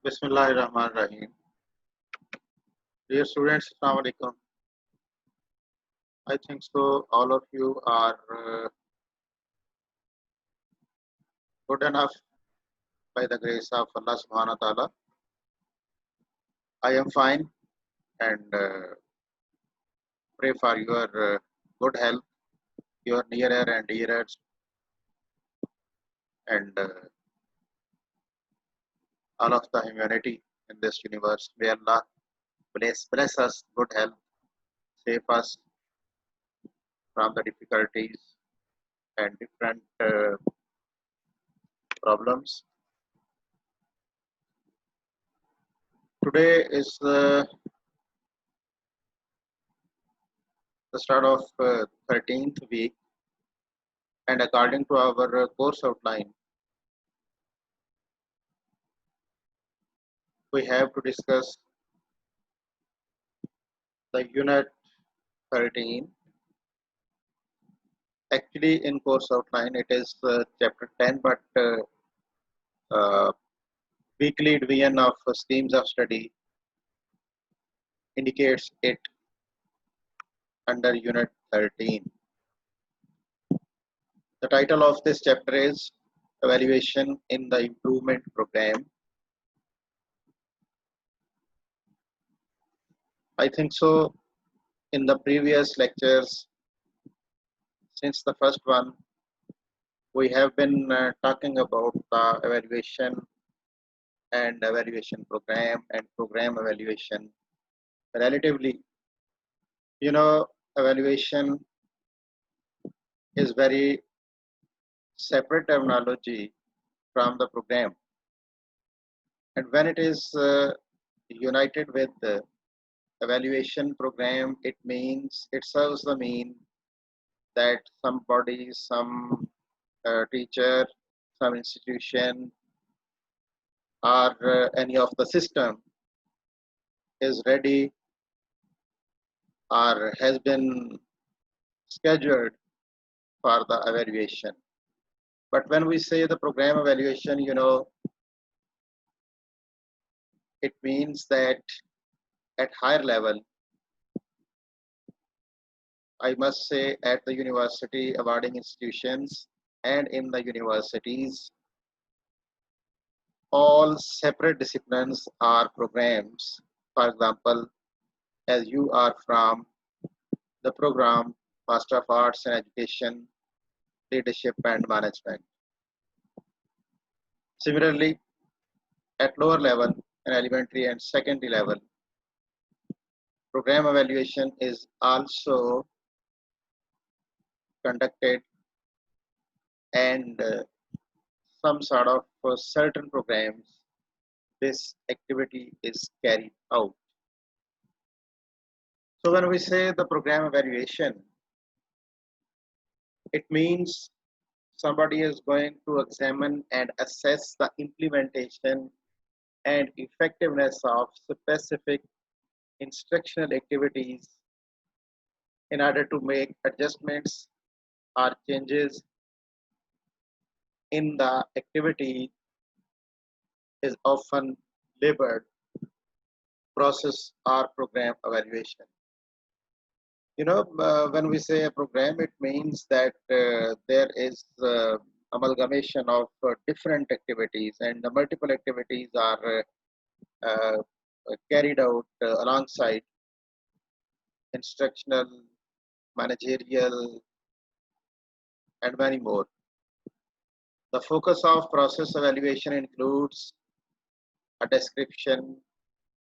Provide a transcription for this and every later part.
Bismillahirrahmanirrahim. Dear students, Assalamu alaikum. I think so. All of you are good enough by the grace of Allah Subhanahu wa Taala. I am fine and pray for your good health, your nearer and dearest, and all of the humanity in this universe. May Allah bless us good health, save us from the difficulties and different problems. Today is the start of 13th week, and according to our course outline, we have to discuss the unit 13. Actually, in course outline, it is chapter 10, but uh, weekly division of schemes of study indicates it under unit 13. The title of this chapter is Evaluation in the Improvement Program. I think so. In the previous lectures, since the first one, we have been talking about the evaluation and evaluation program and program evaluation. Relatively, evaluation is very separate terminology from the program, and when it is united with the evaluation program, it means it serves the mean that somebody, some teacher, some institution, or any of the system is ready or has been scheduled for the evaluation. But when we say the program evaluation, it means that at higher level, I must say at the university awarding institutions and in the universities, all separate disciplines are programs. For example, as you are from the program Master of Arts in Education, Leadership and Management. Similarly, at lower level, in elementary and secondary level, program evaluation is also conducted, and some sort of certain programs, this activity is carried out. So when we say the program evaluation, it means somebody is going to examine and assess the implementation and effectiveness of specific instructional activities in order to make adjustments or changes in the activity is often labeled process or program evaluation. When we say a program, it means that there is amalgamation of different activities, and the multiple activities are carried out alongside instructional, managerial, and many more. The focus of process evaluation includes a description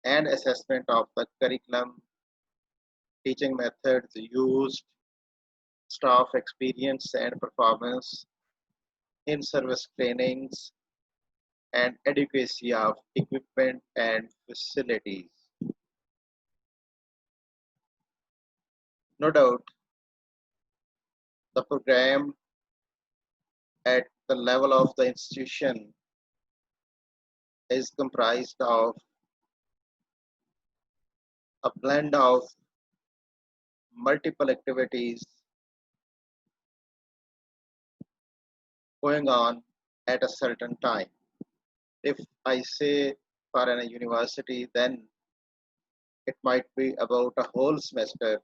and assessment of the curriculum, teaching methods used, staff experience and performance, in-service trainings, and adequacy of equipment and facilities. No doubt, the program at the level of the institution is comprised of a blend of multiple activities going on at a certain time. If I say for a university, then it might be about a whole semester,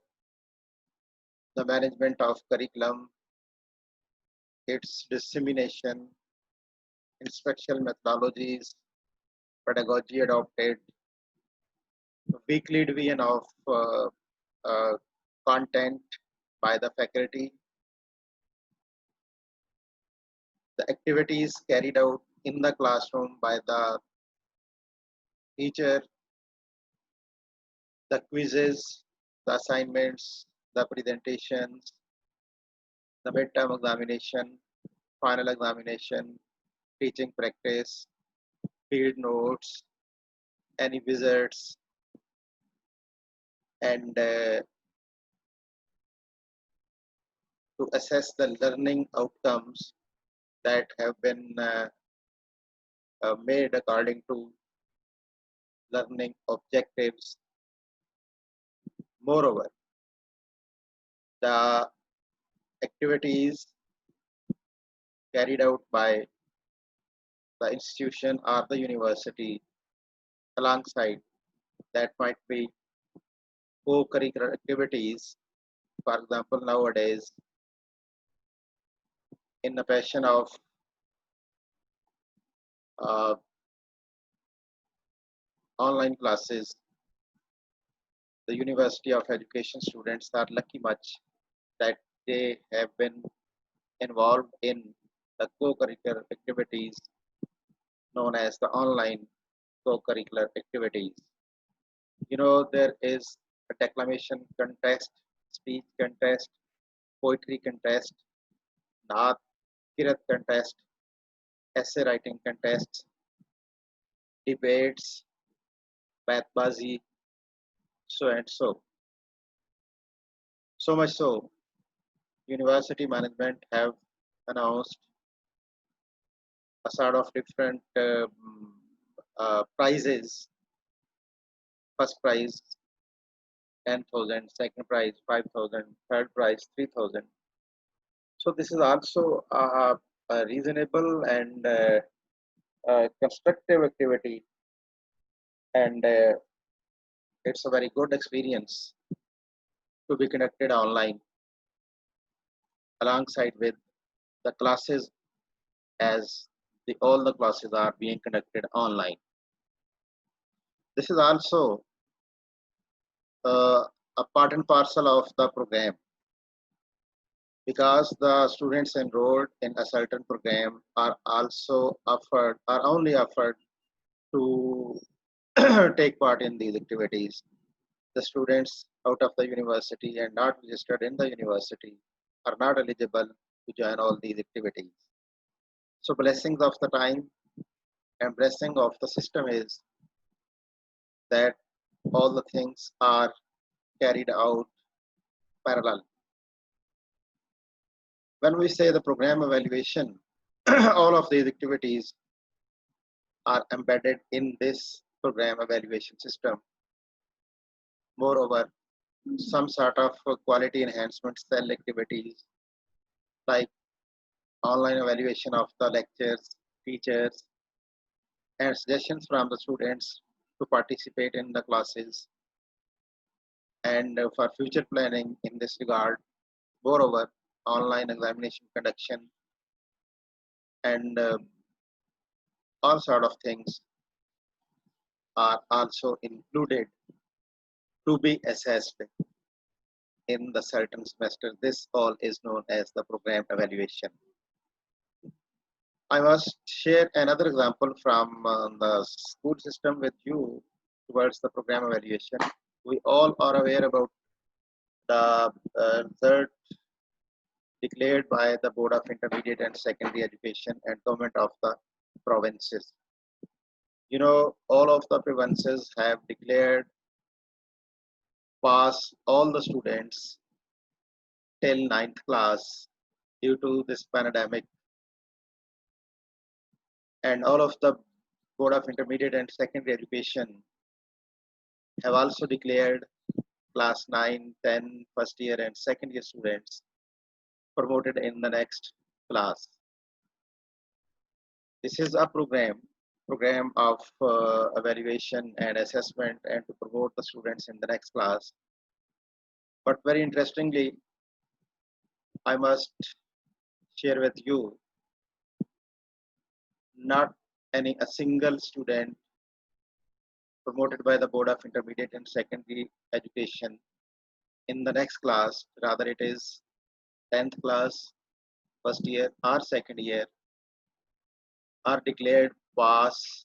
the management of curriculum, its dissemination, instructional methodologies, pedagogy adopted, weekly division of uh, content by the faculty, the activities carried out in the classroom by the teacher, the quizzes, the assignments, the presentations, the midterm examination, final examination, teaching practice, field notes, any visits, and to assess the learning outcomes that have been made according to learning objectives. Moreover, the activities carried out by the institution or the university alongside that might be co-curricular activities. For example, nowadays, in the passion of uh, online classes, the University of Education students are lucky much that they have been involved in the co-curricular activities known as the online co-curricular activities. You know, there is a declamation contest, speech contest, poetry contest, naat, kirat contest, essay writing contests, debates, bathbazi, so and so. So much so, university management have announced a sort of different prizes. First prize 10,000, second prize 5,000, third prize 3,000. So this is also a reasonable and constructive activity, and it's a very good experience to be conducted online alongside with the classes as all the classes are being conducted online. This is also a part and parcel of the program because the students enrolled in a certain program are only offered to take part in these activities. The students out of the university and not registered in the university are not eligible to join all these activities. So blessings of the time and blessing of the system is that all the things are carried out parallel. When we say the program evaluation, all of these activities are embedded in this program evaluation system. Moreover, some sort of quality enhancement cell activities like online evaluation of the lectures, teachers, and suggestions from the students to participate in the classes and for future planning in this regard. Moreover, online examination conduction and all sort of things are also included to be assessed in the certain semester. This all is known as the program evaluation. I must share another example from the school system with you towards the program evaluation. We all are aware about the result declared by the Board of Intermediate and Secondary Education and Government of the provinces. You know, all of the provinces have declared pass all the students till ninth class due to this pandemic, and all of the Board of Intermediate and Secondary Education have also declared class 9, 10, first year and second year students promoted in the next class. This is a program program of evaluation and assessment and to promote the students in the next class. But very interestingly, I must share with you, not any a single student promoted by the Board of Intermediate and Secondary Education in the next class, rather it is 10th class, first year or second year, are declared pass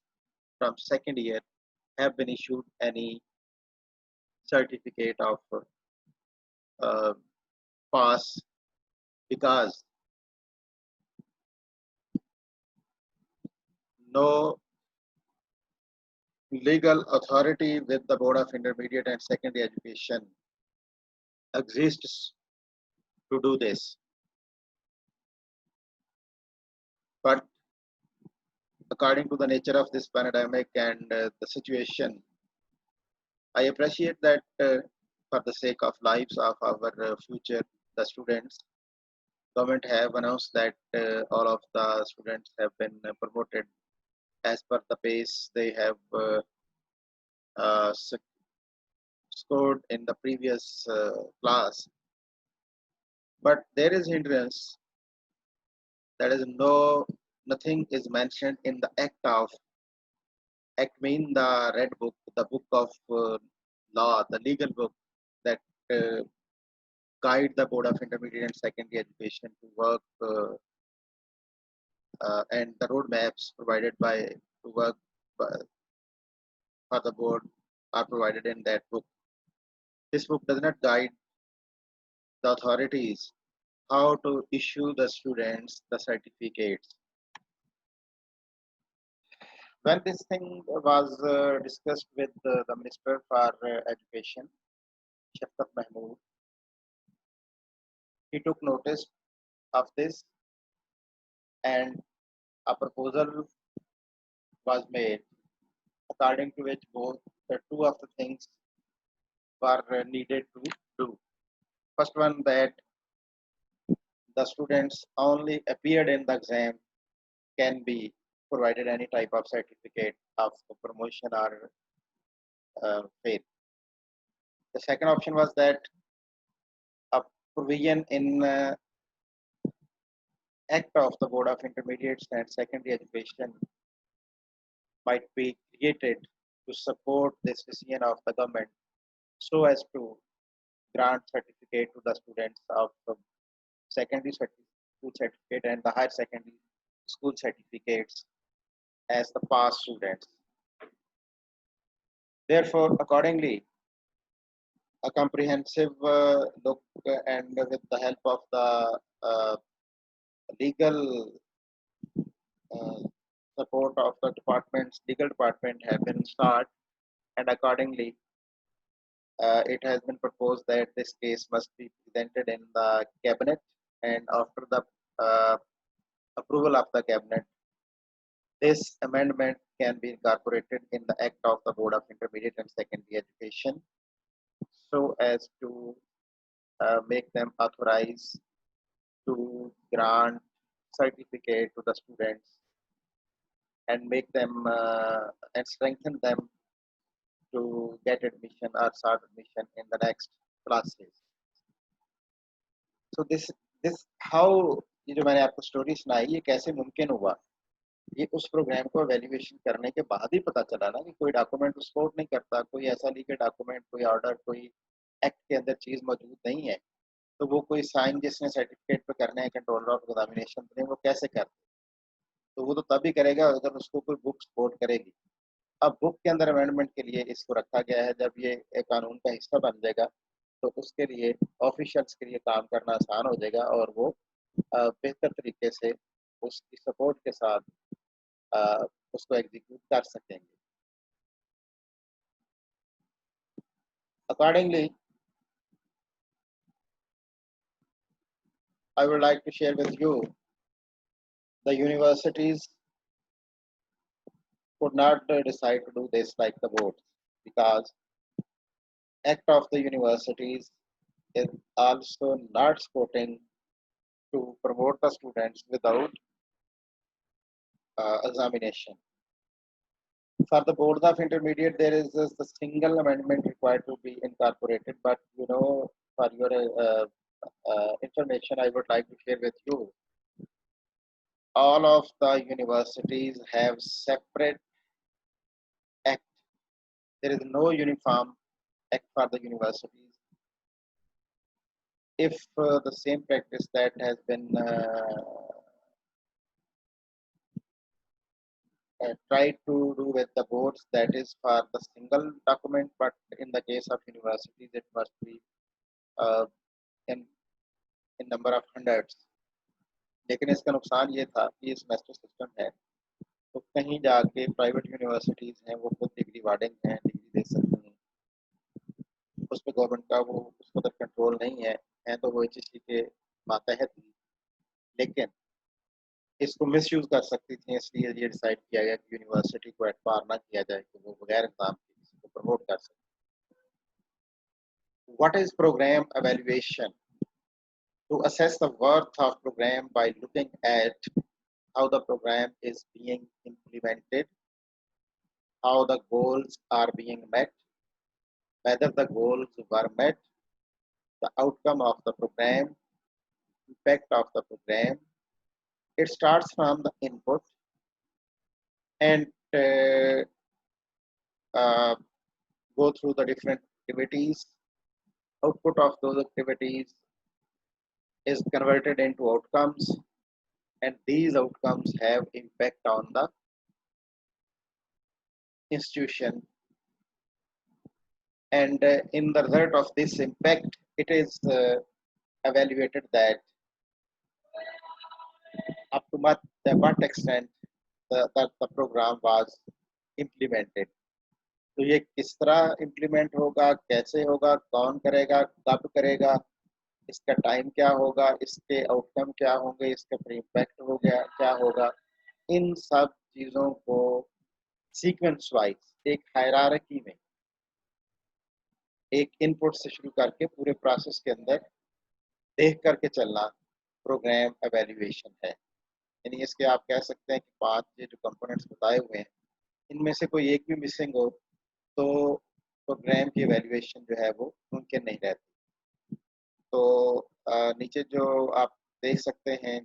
from second year, have been issued any certificate of uh, pass, because no legal authority with the Board of Intermediate and Secondary Education exists to do this. But according to the nature of this pandemic and the situation, I appreciate that for the sake of lives of our future, the students, government have announced that all of the students have been promoted as per the pace they have uh, scored in the previous class. But there is hindrance, that is nothing is mentioned in the act mean the red book, the book of law, the legal book that uh, guide the Board of Intermediate and Secondary Education to work and the roadmaps provided by to work by, for the board are provided in that book. This book does not guide the authorities how to issue the students the certificates. When this thing was discussed with the Minister for Education, Shafqat Mahmood, he took notice of this, and a proposal was made according to which both the two of the things were needed to do. First one, that the students only appeared in the exam can be provided any type of certificate of promotion or fail. The second option was that a provision in Act of the Board of Intermediate and Secondary Education might be created to support this decision of the government so as to grant certificate to the students of secondary school certificate and the higher secondary school certificates as the past students. Therefore, accordingly, a comprehensive look and with the help of the legal uh, support of the department's legal department have been started, and accordingly it has been proposed that this case must be presented in the cabinet, and after the uh, approval of the cabinet, this amendment can be incorporated in the Act of the Board of Intermediate and Secondary Education so as to make them authorized to grant certificate to the students and make them and strengthen them to get admission or start admission in the next classes. So this how, ये जो मैंने आपको story सुनाई, ये कैसे मुमकिन हुआ? ये उस प्रोग्राम को वैल्यूएशन करने के बाद ही पता चला ना कि कोई डॉक्यूमेंट सपोर्ट नहीं करता, कोई ऐसा लीगल डॉक्यूमेंट, कोई ऑर्डर, कोई एक्ट के अंदर चीज मौजूद नहीं है, तो वो कोई साइन जिसने सर्टिफिकेट पे करने हैं कंट्रोलर ऑफ एग्जामिनेशन ने, वो कैसे करते? तो वो तो तभी करेगा अगर उसको कोई बुक सपोर्ट करेगी। अब बुक के अंदर अमेंडमेंट के लिए इसको रखा गया है, जब ये एक कानून का हिस्सा बन जाएगा तो उसके लिए ऑफिशियल्स के लिए काम करना आसान हो जाएगा और वो बेहतर तरीके से उसकी सपोर्ट के साथ अ, उसको एग्जीक्यूट कर सकेंगे। Accordingly, I would like to share with you, the universities could not decide to do this like the board, because act of the universities is also not supporting to promote the students without examination. For the board of intermediate, there is a single amendment required to be incorporated. But you know, for your information, I would like to share with you, all of the universities have separate act. There is no uniform act for the universities. If the same practice that has been tried to do with the boards, that is for the single document, but in the case of universities, it must be uh, in number of hundreds. लेकिन इसका नुकसान ये था कि ये semester system है, तो कहीं जाके प्राइवेट यूनिवर्सिटीज हैं वो खुद डिग्री वार्डिंग हैं, डिग्री दे सकती हैं, उस पर गवर्नमेंट का वो उस कदर कंट्रोल नहीं है तो वो HEC के मातहत ही, लेकिन इसको मिसयूज कर सकती थी, इसलिए ये डिसाइड किया गया कि यूनिवर्सिटी को एटबार ना किया जाए कि वो बगैर एग्जाम के किसी को प्रमोट कर सके. What is program evaluation? To assess the worth of program by looking at how the program is being implemented, how the goals are being met, whether the goals were met, the outcome of the program, impact of the program. It starts from the input and go through the different activities. Output of those activities is converted into outcomes, and these outcomes have impact on the institution. And in the result of this impact, it is evaluated that up to what extent that the program was implemented. तो ये किस तरह implement होगा, कैसे होगा, कौन करेगा, कब करेगा, इसका टाइम क्या होगा, इसके आउटकम क्या होंगे, इसका इम्पैक्ट हो गया क्या होगा, इन सब चीज़ों को सीक्वेंस वाइज एक हायरार्की में एक इनपुट से शुरू करके पूरे प्रोसेस के अंदर देख करके चलना प्रोग्राम एवेल्युएशन है. यानी इसके आप कह सकते हैं कि 5 ये जो कंपोनेंट्स बताए हुए हैं, इनमें से कोई एक भी मिसिंग हो तो प्रोग्राम की एवेल्युएशन जो है वो मुमकिन नहीं रहती. तो नीचे जो आप देख सकते हैं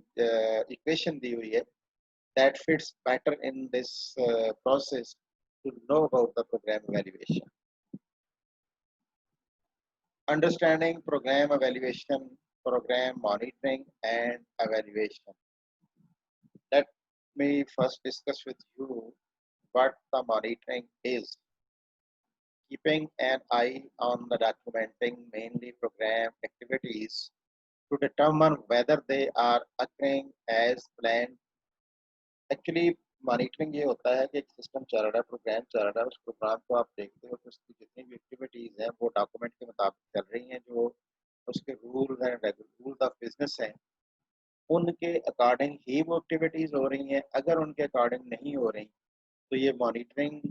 इक्वेशन दी हुई है, that fits better in this process to know about the program evaluation. Understanding program evaluation, program monitoring and evaluation. Let me first discuss with you what the monitoring is. Keeping an eye on the documenting mainly program activities to determine whether they are occurring as planned. Actually monitoring ये होता है कि एक system चल रहा है, programme चल रहा है, उस प्रोग्राम को आप देखते हो तो उसकी जितनी भी एक्टिविटीज़ हैं वो डॉक्यूमेंट के मुताबिक चल रही हैं, जो उसके रूल हैं, रूल्स ऑफ बिजनेस हैं, उनके अकॉर्डिंग ही वो एक्टिविटीज़ हो रही हैं. अगर उनके अकॉर्डिंग नहीं हो रही तो ये मॉनिटरिंग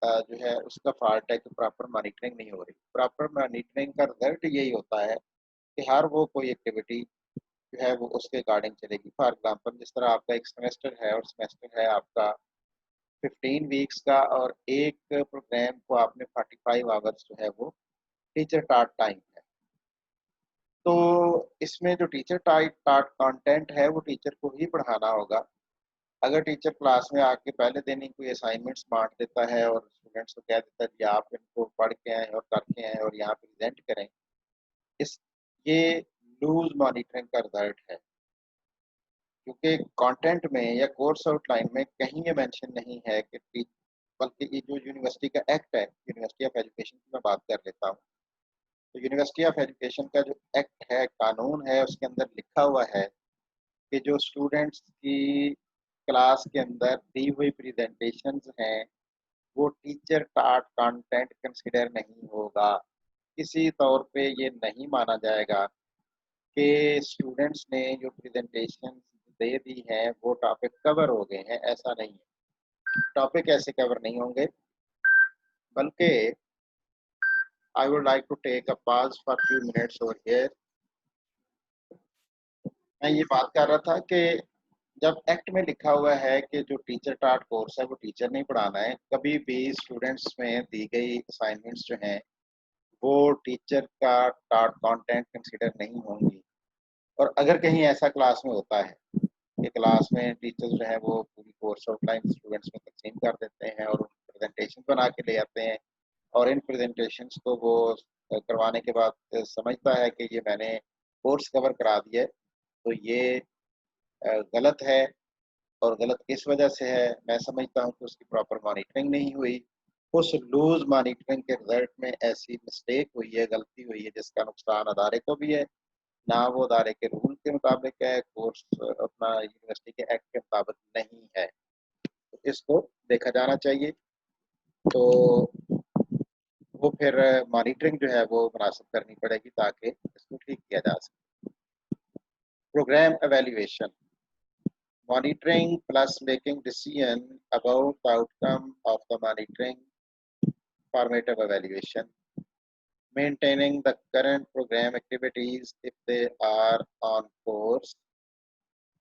जो है उसका फॉल्ट है कि प्रॉपर मॉनिटरिंग नहीं हो रही. प्रॉपर मॉनिटरिंग का रिजल्ट यही होता है कि हर वो कोई एक्टिविटी जो है वो उसके अकॉर्डिंग चलेगी. फॉर एग्जांपल जिस तरह आपका एक सेमेस्टर है और सेमेस्टर है आपका 15 वीक्स का, और एक प्रोग्राम को आपने 45 आवर्स जो है वो टीचर टाट टाइम है, तो इसमें जो टीचर टाट कंटेंट है वो टीचर को ही पढ़ाना होगा. अगर टीचर क्लास में आके पहले दिन ही कोई असाइनमेंट्स बांट देता है और स्टूडेंट्स को कह देता है कि आप इनको पढ़ के आए और करके आए और यहाँ प्रेजेंट करें, इस ये लूज मॉनिटरिंग का रिजल्ट है, क्योंकि कंटेंट में या कोर्स आउटलाइन में कहीं ये मेंशन नहीं है कि, बल्कि ये जो यूनिवर्सिटी का एक्ट है, यूनिवर्सिटी ऑफ एजुकेशन की मैं बात कर लेता हूँ, तो यूनिवर्सिटी ऑफ एजुकेशन का जो एक्ट है, कानून है, उसके अंदर लिखा हुआ है कि जो स्टूडेंट्स की क्लास के अंदर दी हुई प्रेजेंटेशंस हैं वो टीचर टाट कंटेंट कंसिडर नहीं होगा. किसी तौर पे ये नहीं माना जाएगा कि स्टूडेंट्स ने जो प्रेजेंटेशन दे दी हैं वो टॉपिक कवर हो गए हैं. ऐसा नहीं है, टॉपिक ऐसे कवर नहीं होंगे, बल्कि I would like to take a pause for few minutes over here. मैं ये बात कर रहा था कि जब एक्ट में लिखा हुआ है कि जो टीचर टाट कोर्स है वो टीचर नहीं पढ़ाना है, कभी भी स्टूडेंट्स में दी गई असाइनमेंट्स जो हैं वो टीचर का टाट कंटेंट कंसीडर नहीं होंगी। और अगर कहीं ऐसा क्लास में होता है कि क्लास में टीचर्स जो है वो पूरी कोर्स आउटलाइन स्टूडेंट्स में तकसीम कर देते हैं और प्रेजेंटेशन बना के ले आते हैं, और इन प्रेजेंटेशंस को वो करवाने के बाद समझता है कि ये मैंने कोर्स कवर करा दिया है, तो ये गलत है। और गलत किस वजह से है? मैं समझता हूँ कि उसकी प्रॉपर मॉनिटरिंग नहीं हुई। उस लूज मॉनिटरिंग के रिजल्ट में ऐसी मिस्टेक हुई है, गलती हुई है, जिसका नुकसान अदारे को भी है, ना वो अदारे के रूल के मुताबिक है, कोर्स अपना यूनिवर्सिटी के एक्ट के मुताबिक नहीं है। तो इसको देखा जाना चाहिए। तो वो फिर मॉनिटरिंग जो है वो मुनासिब करनी पड़ेगी ताकि इसको ठीक किया जा सके। Programme evaluation, monitoring plus making decision about the outcome of the monitoring, formative evaluation, maintaining the current program activities if they are on course,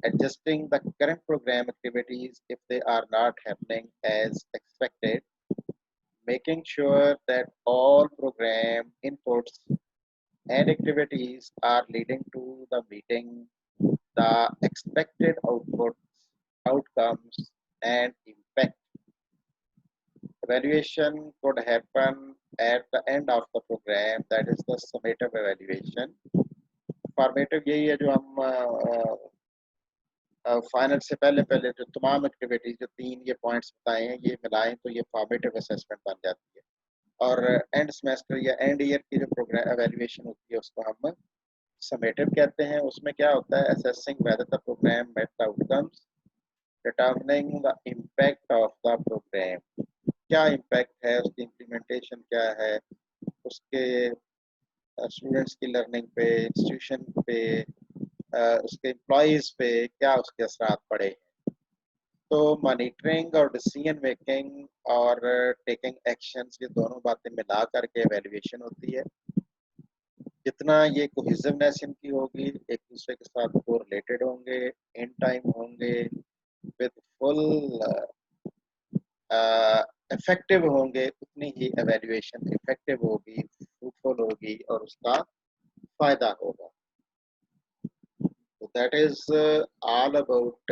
adjusting the current program activities if they are not happening as expected, making sure that all program inputs and activities are leading to the meeting the expected outputs, outcomes, and impact. Evaluation could happen at the end of the program, that is the summative evaluation. Formative यही है जो हम final से पहले पहले जो तमाम activities जो तीन ये पॉइंट्स बताए हैं ये मिलाएं तो ये फॉर्मेटिव असेसमेंट बन जाती है। और एंड सेमेस्टर या एंड ईयर की जो प्रोग्राम एवेल्युएशन होती है उसको हम समेटिव कहते हैं। उसमें क्या होता है? Assessing whether the programme met the outcomes, determining the impact of the programme, क्या इम्पैक्ट है, उसकी इम्प्लीमेंटेशन क्या है, उसके स्टूडेंट्स की लर्निंग पे, इंस्टीट्यूशन पे, उसके एम्प्लॉयज़ पे क्या उसके असरात पड़े हैं। तो मॉनिटरिंग और डिसीजन मेकिंग और टेकिंग एक्शंस ये दोनों बातें मिला करके एवेल्युएशन होती है। जितना ये कोहेसिवनेस इनकी होगी, एक दूसरे के साथ कोरिलेटेड होंगे, इन टाइम होंगे, विद फुल इफेक्टिव होंगे, उतनी ही एवेल्युएशन इफेक्टिव होगी, फ्रूटफुल होगी और उसका फायदा होगा। So that is all about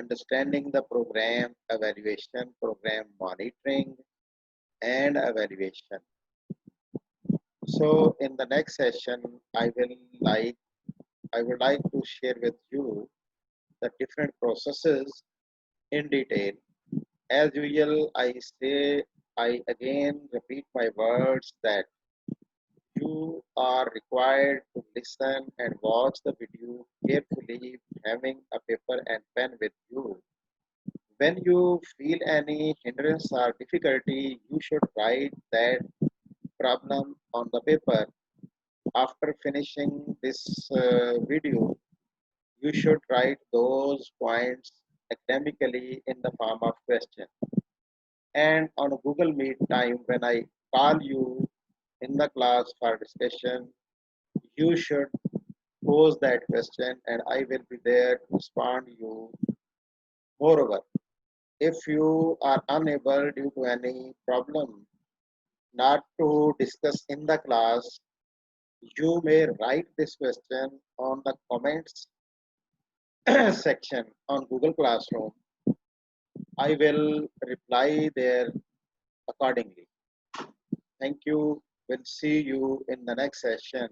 understanding the program evaluation, program monitoring, and evaluation. So in the next session, I would like to share with you the different processes in detail. As usual, I again repeat my words that you are required to listen and watch the video carefully, having a paper and pen with you. When you feel any hindrance or difficulty, you should write that problem on the paper. After finishing this video, you should write those points academically in the form of question. And on Google Meet time, when I call you in the class for discussion, you should pose that question and I will be there to respond you. Moreover, if you are unable due to any problem not to discuss in the class, you may write this question on the comments section on Google Classroom. I will reply there accordingly. Thank you. We'll see you in the next session.